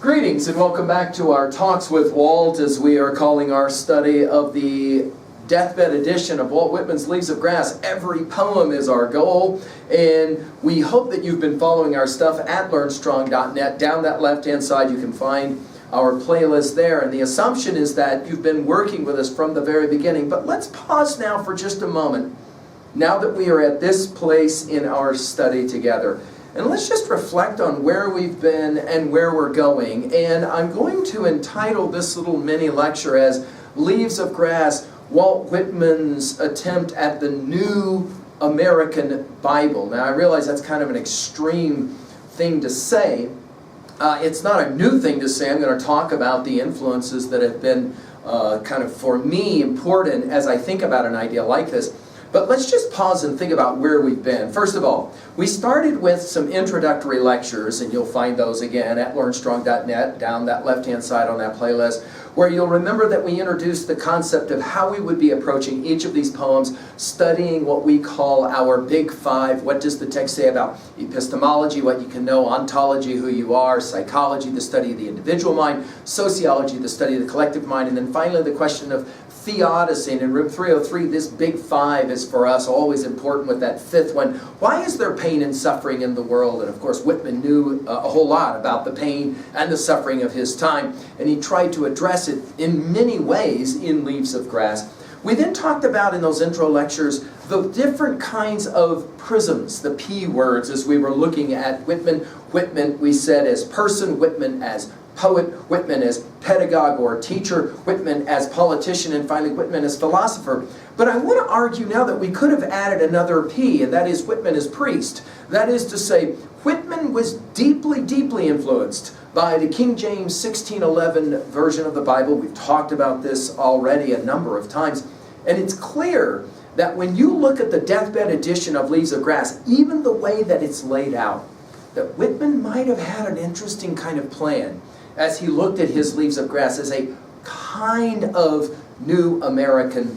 Greetings and welcome back to our Talks with Walt, as we are calling our study of the deathbed edition of Walt Whitman's Leaves of Grass. Every poem is our goal, and we hope that you've been following our stuff at learnstrong.net. Down that left-hand side you can find our playlist there, and the assumption is that you've been working with us from the very beginning. But let's pause now for just a moment, now that we are at this place in our study together. And let's just reflect on where we've been and where we're going. And I'm going to entitle this little mini lecture as Leaves of Grass, Walt Whitman's attempt at the new American Bible. Now I realize that's kind of an extreme thing to say. It's not a new thing to say. I'm going to talk about the influences that have been kind of, for me, important as I think about an idea like this. But let's just pause and think about where we've been. First of all, we started with some introductory lectures, and you'll find those again at learnstrong.net, down that left-hand side on that playlist, where you'll remember that we introduced the concept of how we would be approaching each of these poems, studying what we call our big five. What does the text say about epistemology, what you can know, ontology, who you are, psychology, the study of the individual mind, sociology, the study of the collective mind, and then finally the question of theodicy. And in room 303, this big five is for us always important, with that fifth one. Why is there pain and suffering in the world? And of course Whitman knew a whole lot about the pain and the suffering of his time, and he tried to address it in many ways in Leaves of Grass. We then talked about in those intro lectures the different kinds of prisms, the P words, as we were looking at Whitman. Whitman, we said, as person, Whitman as poet, Whitman as pedagogue or teacher, Whitman as politician, and finally Whitman as philosopher. But I want to argue now that we could have added another P, and that is Whitman as priest. That is to say, Whitman was deeply, deeply influenced by the King James 1611 version of the Bible. We've talked about this already a number of times, and it's clear that when you look at the deathbed edition of Leaves of Grass, even the way that it's laid out, that Whitman might have had an interesting kind of plan as he looked at his Leaves of Grass as a kind of new American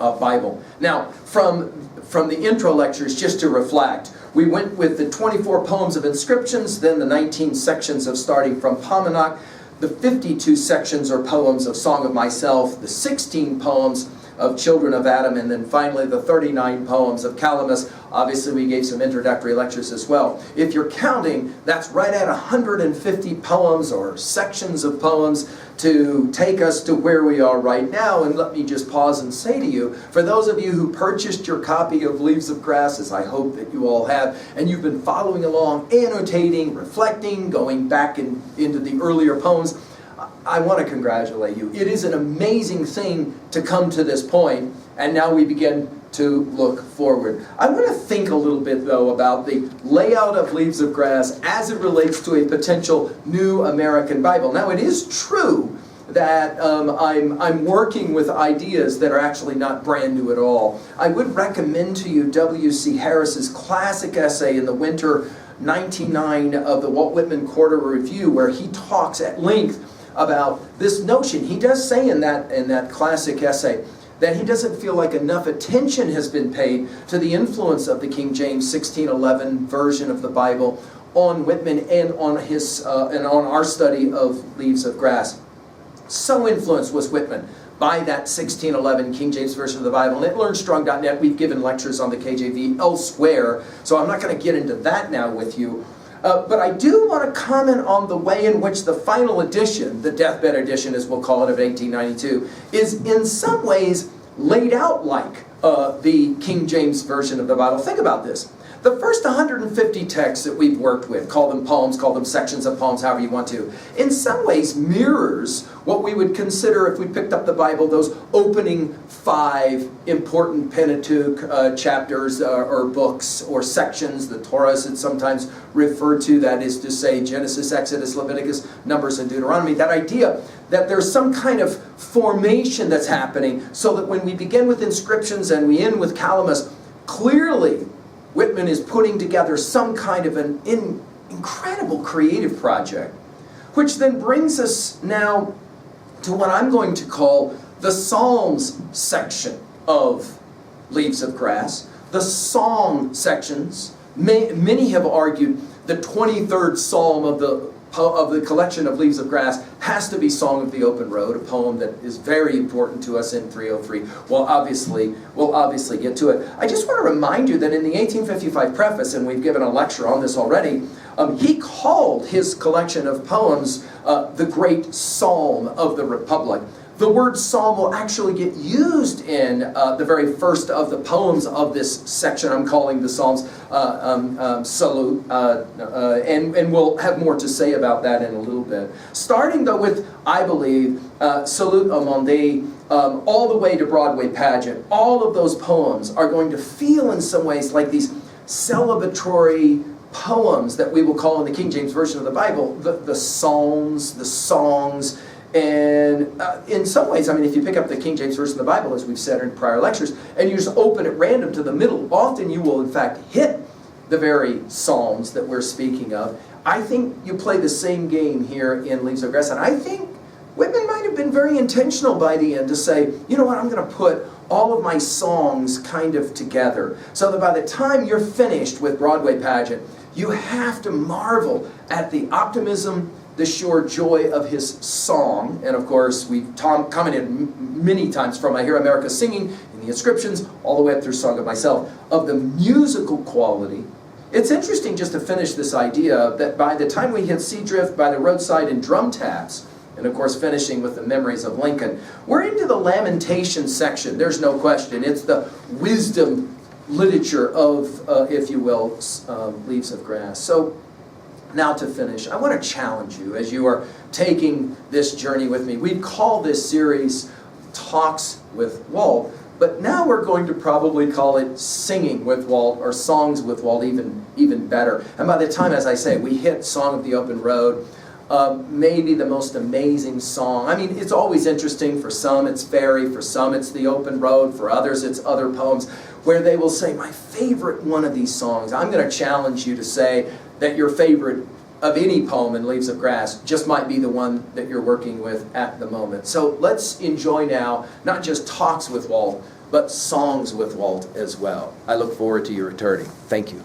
Bible. Now, from the intro lectures, just to reflect, we went with the 24 poems of inscriptions, then the 19 sections of starting from Paumanok, the 52 sections or poems of Song of Myself, the 16 poems of Children of Adam, and then finally the 39 poems of Calamus. Obviously we gave some introductory lectures as well. If you're counting, that's right at 150 poems or sections of poems to take us to where we are right now. And let me just pause and say to you, for those of you who purchased your copy of Leaves of Grass, as I hope that you all have, and you've been following along, annotating, reflecting, going back into the earlier poems, I want to congratulate you. It is an amazing thing to come to this point, and now we begin to look forward. I want to think a little bit, though, about the layout of Leaves of Grass as it relates to a potential new American Bible. Now, it is true that I'm working with ideas that are actually not brand new at all. I would recommend to you W.C. Harris's classic essay in the winter 1909 of the Walt Whitman Quarterly Review, where he talks at length about this notion. He does say in that classic essay that he doesn't feel like enough attention has been paid to the influence of the King James 1611 version of the Bible on Whitman and on our study of Leaves of Grass. So influenced was Whitman by that 1611 King James version of the Bible. And at learnstrong.net we've given lectures on the KJV elsewhere, so I'm not going to get into that now with you. But I do want to comment on the way in which the final edition, the deathbed edition as we'll call it, of 1892, is in some ways laid out like the King James version of the Bible. Think about this. The first 150 texts that we've worked with, call them poems, call them sections of poems, however you want to, in some ways mirrors what we would consider, if we picked up the Bible, those opening 5 important Pentateuch chapters or books or sections. The Torah is sometimes referred to, that is to say Genesis, Exodus, Leviticus, Numbers, and Deuteronomy. That idea that there's some kind of formation that's happening, so that when we begin with inscriptions and we end with Calamus, clearly Whitman is putting together some kind of an incredible creative project, which then brings us now to what I'm going to call the Psalms section of Leaves of Grass. The song sections, many have argued the 23rd Psalm of the of the collection of Leaves of Grass has to be Song of the Open Road, a poem that is very important to us in 303. We'll obviously get to it. I just want to remind you that in the 1855 preface, and we've given a lecture on this already, he called his collection of poems the Great Psalm of the Republic. The word psalm will actually get used in the very first of the poems of this section. I'm calling the Psalms Salute, and we'll have more to say about that in a little bit. Starting though with, I believe, Salute au Monde, all the way to Broadway Pageant, all of those poems are going to feel in some ways like these celebratory poems that we will call in the King James Version of the Bible, the psalms, the songs. And in some ways, I mean, if you pick up the King James Version of the Bible, as we've said in prior lectures, and you just open at random to the middle, often you will in fact hit the very psalms that we're speaking of. I think you play the same game here in Leaves of Grass, and I think Whitman might have been very intentional by the end to say, you know what, I'm going to put all of my songs kind of together, so that by the time you're finished with Broadway Pageant, you have to marvel at the optimism, the sure joy of his song. And of course, we've commented many times from I Hear America Singing in the inscriptions, all the way up through Song of Myself, of the musical quality. It's interesting just to finish this idea that by the time we hit Sea Drift, By the Roadside, and Drum Taps, and of course finishing with the Memories of Lincoln, we're into the lamentation section. There's no question. It's the wisdom literature of, if you will, Leaves of Grass. So now to finish, I want to challenge you as you are taking this journey with me. We call this series Talks with Walt, but now we're going to probably call it Singing with Walt, or Songs with Walt, even better. And by the time, as I say, we hit Song of the Open Road, maybe the most amazing song. I mean, it's always interesting. For some it's fairy, for some it's the open road, for others it's other poems, where they will say, my favorite one of these songs. I'm going to challenge you to say that your favorite of any poem in Leaves of Grass just might be the one that you're working with at the moment. So let's enjoy now, not just Talks with Walt, but Songs with Walt as well. I look forward to your returning. Thank you.